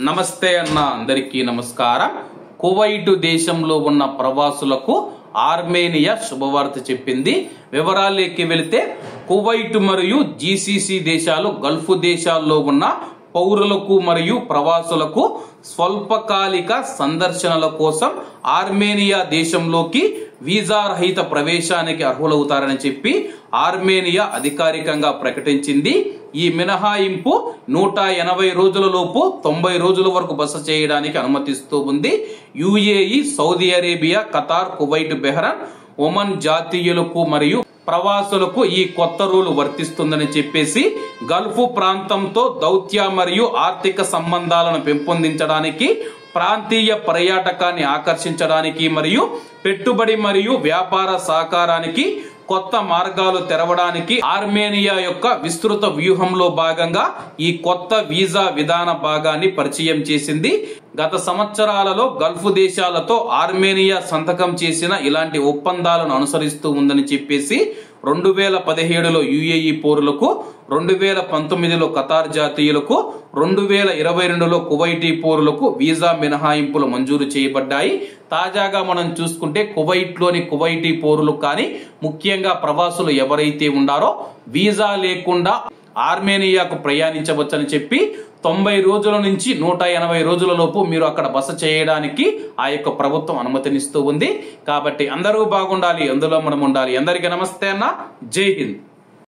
నమస్తే అన్న అందరికీ నమస్కారం. కువైట్ దేశంలో ఉన్న ప్రవాసులకు ఆర్మేనియా శుభవార్త చెప్పింది. వివరాల్లోకి వెళితే కువైట్ మరియు జీసీసీ దేశాలు గల్ఫ్ దేశాల్లో ఉన్న పౌరులకు మరియు ప్రవాసులకు స్వల్పకాలిక సందర్శనల కోసం ఆర్మేనియా దేశంలోకి వీసా రహిత ప్రవేశానికి అర్హులవుతారని చెప్పి ఆర్మేనియా అధికారికంగా ప్రకటించింది. ఈ మినహాయింపు 180 రోజులలోపు 90 రోజుల వరకు బస చేయడానికి అనుమతిస్తూ ఉంది. UAE, Saudi Arabia, Qatar, Kuwait, Bahrain, Oman జాతీయులకు మరియు ప్రవాసులకు ఈ కొత్త రూలు వర్తిస్తుందని చెప్పేసి గల్ఫ్ ప్రాంతంతో దౌత్య మరియు ఆర్థిక సంబంధాలను పెంపొందించడానికి, ప్రాంతీయ పర్యాటకాన్ని ఆకర్షించడానికి మరియు పెట్టుబడి మరియు వ్యాపార సహకారానికి కొత్త మార్గాలు తెరవడానికి ఆర్మేనియా యొక్క విస్తృత వ్యూహంలో భాగంగా ఈ కొత్త వీసా విధాన భాగాన్ని పరిచయం చేసింది. గత సంవత్సరాలలో గల్ఫ్ దేశాలతో ఆర్మేనియా సంతకం చేసిన ఇలాంటి ఒప్పందాలను అనుసరిస్తూ ఉందని చెప్పేసి 2017లో యుఏఈ పౌరులకు, 2019లో ఖతార్ జాతీయులకు, 2022లో కువైటీ పౌరులకు వీసా మినహాయింపులు మంజూరు చేయబడ్డాయి. తాజాగా మనం చూసుకుంటే కువైట్లోని కువైటీ పౌరులు కానీ ముఖ్యంగా ప్రవాసులు ఎవరైతే ఉన్నారో వీసా లేకుండా ఆర్మేనియాకు ప్రయాణించవచ్చని చెప్పి 90 రోజుల నుంచి 180 రోజుల లోపు మీరు అక్కడ బస చేయడానికి ఆ యొక్క ప్రభుత్వం అనుమతినిస్తూ ఉంది. కాబట్టి అందరూ బాగుండాలి, అందులో మనం ఉండాలి. అందరికీ నమస్తే అన్న, జై హింద్.